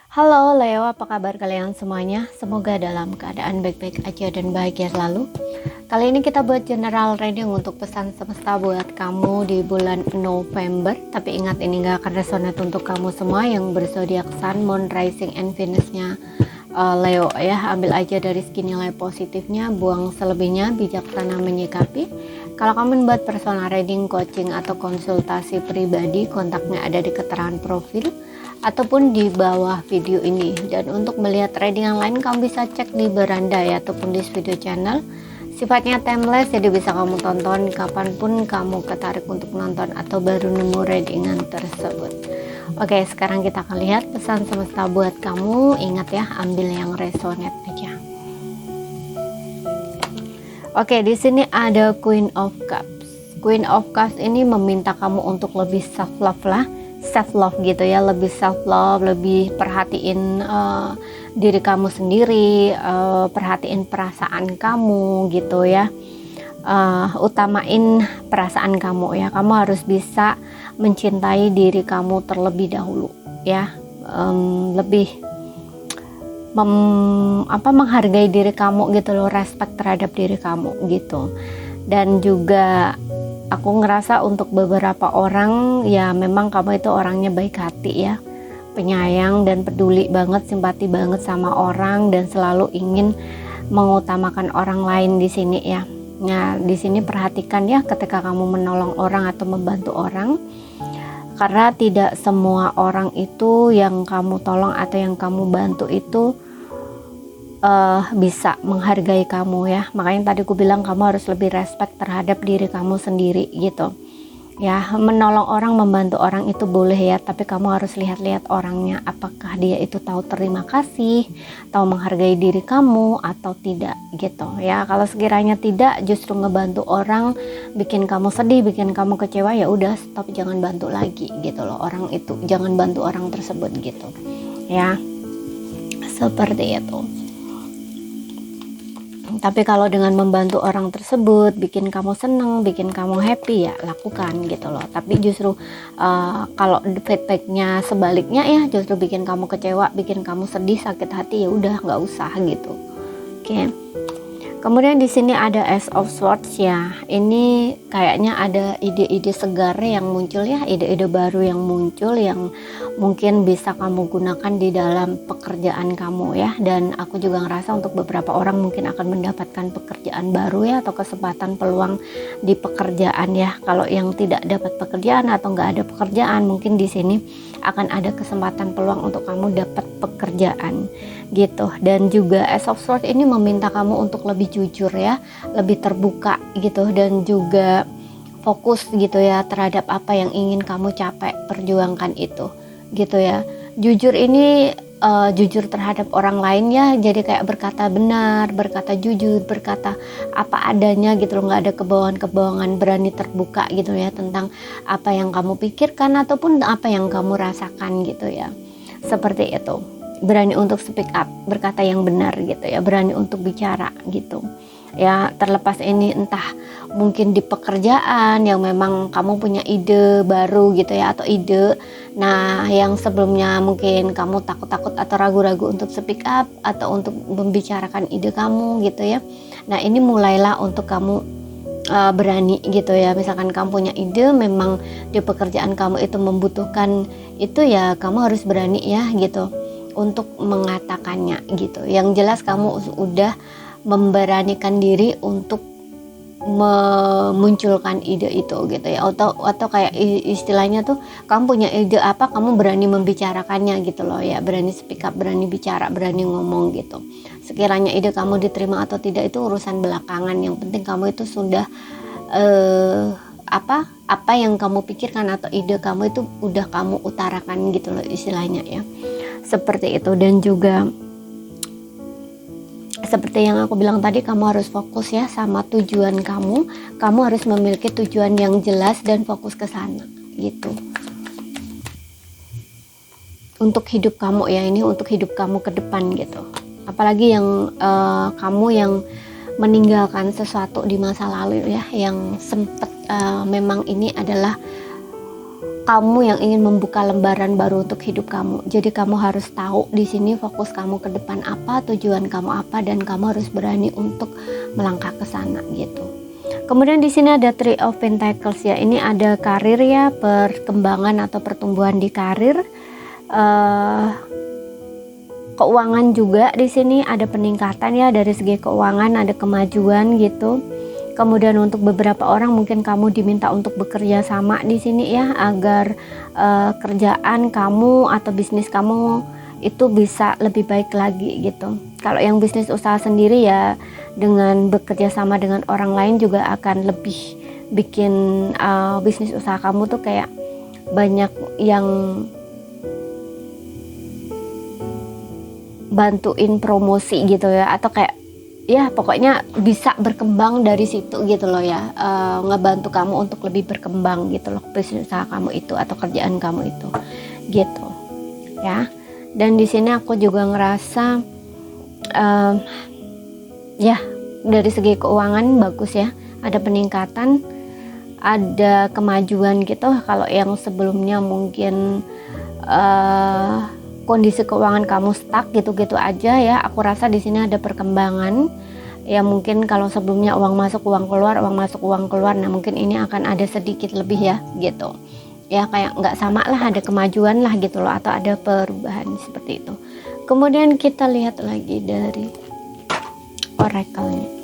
Halo Leo, apa kabar kalian semuanya? Semoga dalam keadaan baik-baik aja dan bahagia selalu. Kali ini kita buat general reading untuk pesan semesta buat kamu di bulan November. Tapi ingat, ini gak akan resonate untuk kamu semua yang berzodiak Sun, Moon, Rising, and Venus-nya Leo ya. Ambil aja dari segi nilai positifnya, buang selebihnya, bijaksana menyikapi. Kalau kamu buat personal reading, coaching, atau konsultasi pribadi, kontaknya ada di keterangan profil ataupun di bawah video ini. Dan untuk melihat reading yang lain, kamu bisa cek di beranda ya, ataupun di video channel. Sifatnya timeless, jadi bisa kamu tonton kapanpun kamu ketarik untuk nonton atau baru nemu readingan tersebut. Oke, sekarang kita akan lihat pesan semesta buat kamu. Ingat ya, ambil yang resonate aja. Oke, di sini ada Queen of Cups. Queen of Cups ini meminta kamu untuk lebih self love lah, self love gitu ya, lebih self love, lebih perhatiin diri kamu sendiri, perhatiin perasaan kamu gitu ya. Utamain perasaan kamu ya. Kamu harus bisa mencintai diri kamu terlebih dahulu ya. Lebih menghargai diri kamu gitu loh, respect terhadap diri kamu gitu. Dan juga aku ngerasa untuk beberapa orang ya, memang kamu itu orangnya baik hati ya, penyayang dan peduli banget, simpati banget sama orang, dan selalu ingin mengutamakan orang lain di sini ya. Nah, di sini perhatikan ya ketika kamu menolong orang atau membantu orang, karena tidak semua orang itu yang kamu tolong atau yang kamu bantu itu bisa menghargai kamu ya. Makanya tadi aku bilang kamu harus lebih respect terhadap diri kamu sendiri gitu ya. Menolong orang, membantu orang itu boleh ya, tapi kamu harus lihat-lihat orangnya, apakah dia itu tahu terima kasih, tahu menghargai diri kamu atau tidak gitu ya. Kalau sekiranya tidak, justru ngebantu orang bikin kamu sedih, bikin kamu kecewa, ya udah stop, jangan bantu lagi gitu loh orang itu, jangan bantu orang tersebut gitu ya, seperti itu. Tapi kalau dengan membantu orang tersebut bikin kamu seneng, bikin kamu happy, ya lakukan gitu loh. Tapi justru kalau feedbacknya sebaliknya ya, justru bikin kamu kecewa, bikin kamu sedih, sakit hati, ya udah nggak usah gitu. Oke. Kemudian di sini ada Ace of Swords ya. Ini kayaknya ada ide-ide segar yang muncul ya, ide-ide baru yang muncul yang mungkin bisa kamu gunakan di dalam pekerjaan kamu ya. Dan aku juga ngerasa untuk beberapa orang mungkin akan mendapatkan pekerjaan baru ya, atau kesempatan peluang di pekerjaan ya. Kalau yang tidak dapat pekerjaan atau nggak ada pekerjaan, mungkin di sini akan ada kesempatan peluang untuk kamu dapat pekerjaan gitu. Dan juga Ace of Swords ini meminta kamu untuk lebih jujur ya, lebih terbuka gitu, dan juga fokus gitu ya terhadap apa yang ingin kamu capai, perjuangkan itu gitu ya. Jujur ini jujur terhadap orang lain ya, jadi kayak berkata benar, berkata jujur, berkata apa adanya gitu loh, nggak ada kebohongan-kebohongan, berani terbuka gitu ya tentang apa yang kamu pikirkan ataupun apa yang kamu rasakan gitu ya, seperti itu. Berani untuk speak up, berkata yang benar gitu ya, berani untuk bicara gitu ya. Terlepas ini entah mungkin di pekerjaan yang memang kamu punya ide baru gitu ya, atau ide yang sebelumnya mungkin kamu takut-takut atau ragu-ragu untuk speak up atau untuk membicarakan ide kamu gitu ya. Nah, ini mulailah untuk kamu berani gitu ya. Misalkan kamu punya ide, memang di pekerjaan kamu itu membutuhkan itu ya, kamu harus berani ya gitu untuk mengatakannya gitu. Yang jelas kamu udah memberanikan diri untuk memunculkan ide itu gitu ya, atau kayak istilahnya tuh, kamu punya ide apa, kamu berani membicarakannya gitu loh ya, berani speak up, berani bicara, berani ngomong gitu. Sekiranya ide kamu diterima atau tidak itu urusan belakangan, yang penting kamu itu sudah apa yang kamu pikirkan atau ide kamu itu udah kamu utarakan gitu loh istilahnya ya, seperti itu. Dan juga seperti yang aku bilang tadi, kamu harus fokus ya sama tujuan kamu. Kamu harus memiliki tujuan yang jelas dan fokus ke sana gitu. Untuk hidup kamu ya, ini untuk hidup kamu ke depan gitu. Apalagi yang kamu yang meninggalkan sesuatu di masa lalu ya, yang sempat memang ini adalah kamu yang ingin membuka lembaran baru untuk hidup kamu. Jadi kamu harus tahu di sini fokus kamu ke depan apa, tujuan kamu apa, dan kamu harus berani untuk melangkah ke sana gitu. Kemudian di sini ada Three of Pentacles ya. Ini ada karir ya, perkembangan atau pertumbuhan di karir. Keuangan juga di sini ada peningkatan ya, dari segi keuangan ada kemajuan gitu. Kemudian untuk beberapa orang mungkin kamu diminta untuk bekerja sama di sini ya, agar kerjaan kamu atau bisnis kamu itu bisa lebih baik lagi gitu. Kalau yang bisnis usaha sendiri ya, dengan bekerja sama dengan orang lain juga akan lebih bikin bisnis usaha kamu tuh kayak banyak yang bantuin promosi gitu ya, atau kayak ya pokoknya bisa berkembang dari situ gitu loh ya, ngebantu kamu untuk lebih berkembang gitu loh bisnis usaha kamu itu atau kerjaan kamu itu gitu ya. Dan di sini aku juga ngerasa ya dari segi keuangan bagus ya, ada peningkatan, ada kemajuan gitu. Kalau yang sebelumnya mungkin kondisi keuangan kamu stuck gitu-gitu aja ya, aku rasa di sini ada perkembangan ya. Mungkin kalau sebelumnya uang masuk uang keluar, uang masuk uang keluar, nah mungkin ini akan ada sedikit lebih ya gitu ya, kayak nggak sama lah, ada kemajuan lah gitu loh, atau ada perubahan seperti itu. Kemudian kita lihat lagi dari oracle-nya.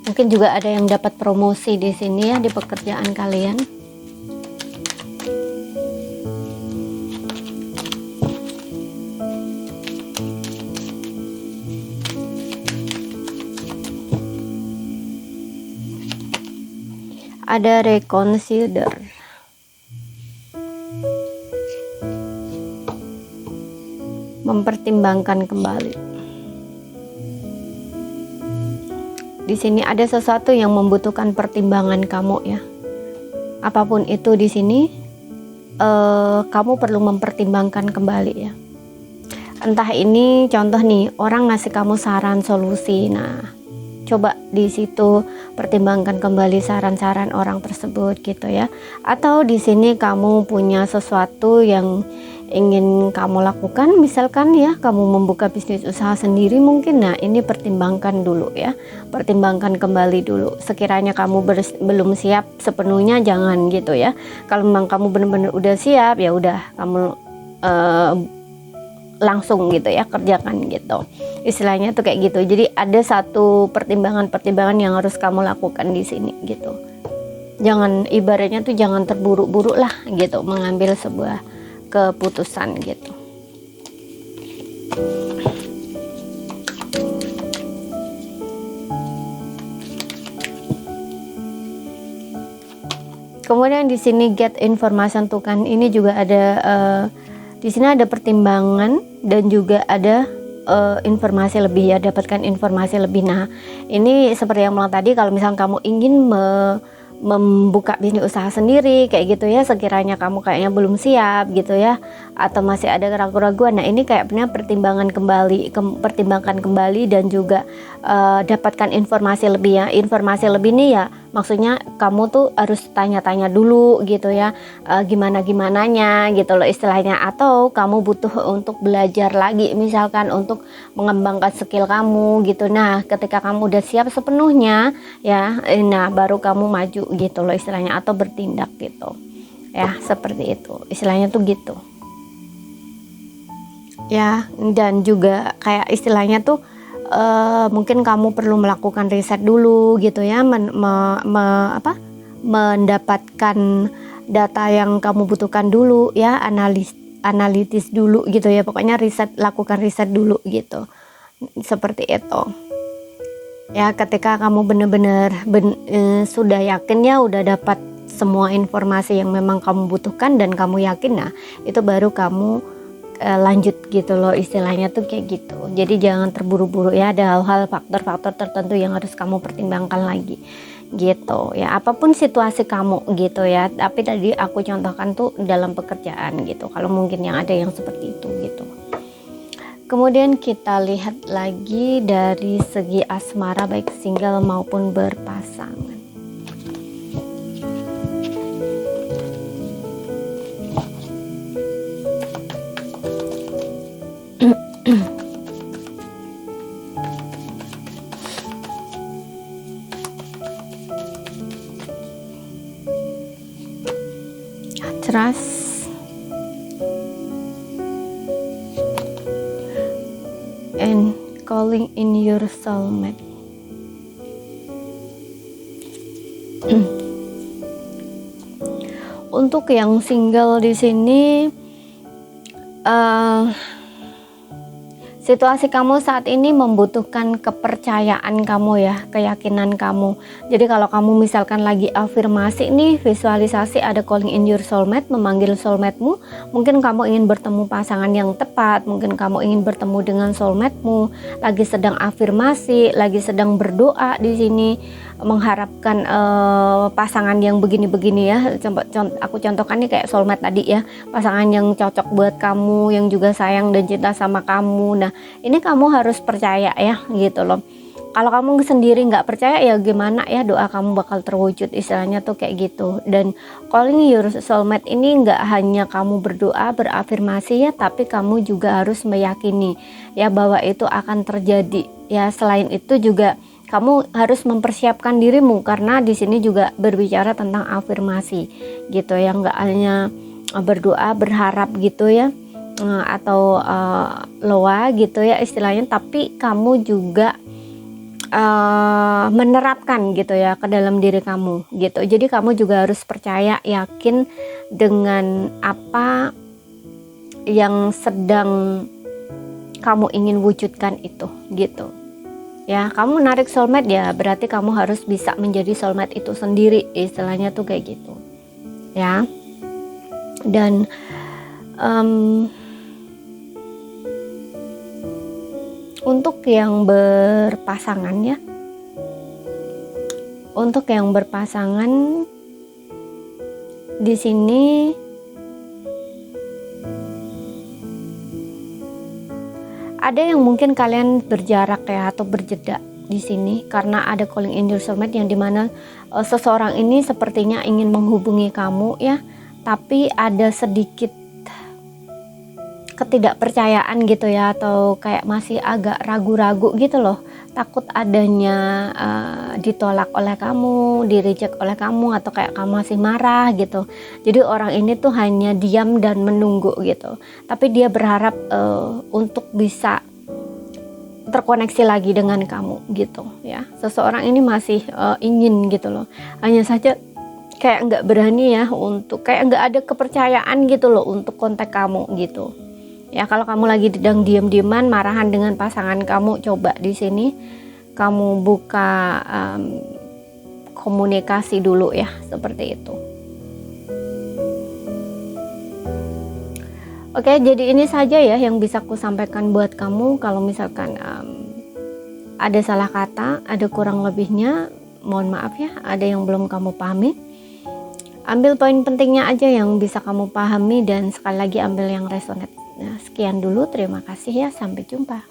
Mungkin juga ada yang dapat promosi di sini ya, di pekerjaan kalian. Ada reconsider. Mempertimbangkan kembali. Di sini ada sesuatu yang membutuhkan pertimbangan kamu ya. Apapun itu di sini, kamu perlu mempertimbangkan kembali ya. Entah ini contoh nih, orang ngasih kamu saran solusi. Nah, coba di situ pertimbangkan kembali saran-saran orang tersebut gitu ya. Atau di sini kamu punya sesuatu yang ingin kamu lakukan, misalkan ya kamu membuka bisnis usaha sendiri mungkin. Nah ini pertimbangkan dulu ya, pertimbangkan kembali dulu. Sekiranya kamu belum siap sepenuhnya, jangan gitu ya. Kalau memang kamu benar-benar udah siap, ya udah kamu langsung gitu ya, kerjakan gitu. Istilahnya tuh kayak gitu. Jadi ada satu pertimbangan-pertimbangan yang harus kamu lakukan di sini gitu. Jangan, ibaratnya tuh jangan terburu-buru lah gitu mengambil sebuah keputusan gitu. Kemudian di sini get information tuh kan, ini juga ada di sini ada pertimbangan dan juga ada informasi lebih ya, dapatkan informasi lebih. Nah ini seperti yang bilang tadi, kalau misalnya kamu ingin membuka bisnis usaha sendiri kayak gitu ya, sekiranya kamu kayaknya belum siap gitu ya, atau masih ada keraguan-keraguan, nah ini kayak benar pertimbangkan kembali dan juga dapatkan informasi lebih ya. Informasi lebih nih ya, maksudnya kamu tuh harus tanya-tanya dulu gitu ya, gimana-gimananya gitu loh istilahnya. Atau kamu butuh untuk belajar lagi, misalkan untuk mengembangkan skill kamu gitu. Nah ketika kamu udah siap sepenuhnya ya, nah baru kamu maju gitu loh istilahnya, atau bertindak gitu ya, seperti itu istilahnya tuh gitu ya. Dan juga kayak istilahnya tuh mungkin kamu perlu melakukan riset dulu gitu ya, mendapatkan data yang kamu butuhkan dulu ya, analitis dulu gitu ya, pokoknya lakukan riset dulu gitu, seperti itu ya. Ketika kamu benar-benar sudah yakin ya, udah dapat semua informasi yang memang kamu butuhkan dan kamu yakin, nah itu baru kamu lanjut gitu loh istilahnya tuh kayak gitu. Jadi jangan terburu-buru ya, ada hal-hal faktor-faktor tertentu yang harus kamu pertimbangkan lagi gitu ya, apapun situasi kamu gitu ya. Tapi tadi aku contohkan tuh dalam pekerjaan gitu, kalau mungkin yang ada yang seperti itu gitu. Kemudian kita lihat lagi dari segi asmara baik single maupun berpasangan. Trust and calling in your soulmate. Untuk yang single di sini, situasi kamu saat ini membutuhkan kepercayaan kamu ya, keyakinan kamu. Jadi kalau kamu misalkan lagi afirmasi nih, visualisasi ada calling in your soulmate, memanggil soulmate-mu, mungkin kamu ingin bertemu pasangan yang tepat, mungkin kamu ingin bertemu dengan soulmate-mu, lagi sedang afirmasi, lagi sedang berdoa di sini, mengharapkan pasangan yang begini-begini ya. Aku contohkan nih kayak soulmate tadi ya, pasangan yang cocok buat kamu, yang juga sayang dan cinta sama kamu. Nah, ini kamu harus percaya ya gitu loh. Kalau kamu sendiri nggak percaya ya gimana ya, doa kamu bakal terwujud, istilahnya tuh kayak gitu. Dan calling your soulmate ini nggak hanya kamu berdoa, berafirmasi ya, tapi kamu juga harus meyakini ya bahwa itu akan terjadi ya. Selain itu juga kamu harus mempersiapkan dirimu, karena di sini juga berbicara tentang afirmasi gitu ya, nggak hanya berdoa berharap gitu ya, atau loa gitu ya istilahnya, tapi kamu juga menerapkan gitu ya ke dalam diri kamu gitu. Jadi kamu juga harus percaya, yakin dengan apa yang sedang kamu ingin wujudkan itu gitu ya. Kamu narik soulmate ya, berarti kamu harus bisa menjadi soulmate itu sendiri, istilahnya tuh kayak gitu ya. Dan untuk yang berpasangan ya, untuk yang berpasangan di sini ada yang mungkin kalian berjarak ya, atau berjeda di sini karena ada calling in your soulmate, yang dimana seseorang ini sepertinya ingin menghubungi kamu ya, tapi ada sedikit ketidakpercayaan gitu ya, atau kayak masih agak ragu-ragu gitu loh, takut adanya ditolak oleh kamu, di-reject oleh kamu, atau kayak kamu masih marah gitu. Jadi orang ini tuh hanya diam dan menunggu gitu, tapi dia berharap untuk bisa terkoneksi lagi dengan kamu gitu ya. Seseorang ini masih ingin gitu loh, hanya saja kayak nggak berani ya, untuk kayak nggak ada kepercayaan gitu loh untuk kontak kamu gitu ya. Kalau kamu lagi sedang diam-diaman marahan dengan pasangan kamu, coba di sini kamu buka komunikasi dulu ya, seperti itu. Oke, jadi ini saja ya yang bisa aku sampaikan buat kamu. Kalau misalkan ada salah kata, ada kurang lebihnya, mohon maaf ya, ada yang belum kamu pahami. Ambil poin pentingnya aja yang bisa kamu pahami, dan sekali lagi ambil yang resonate. Nah, sekian dulu, terima kasih ya, sampai jumpa.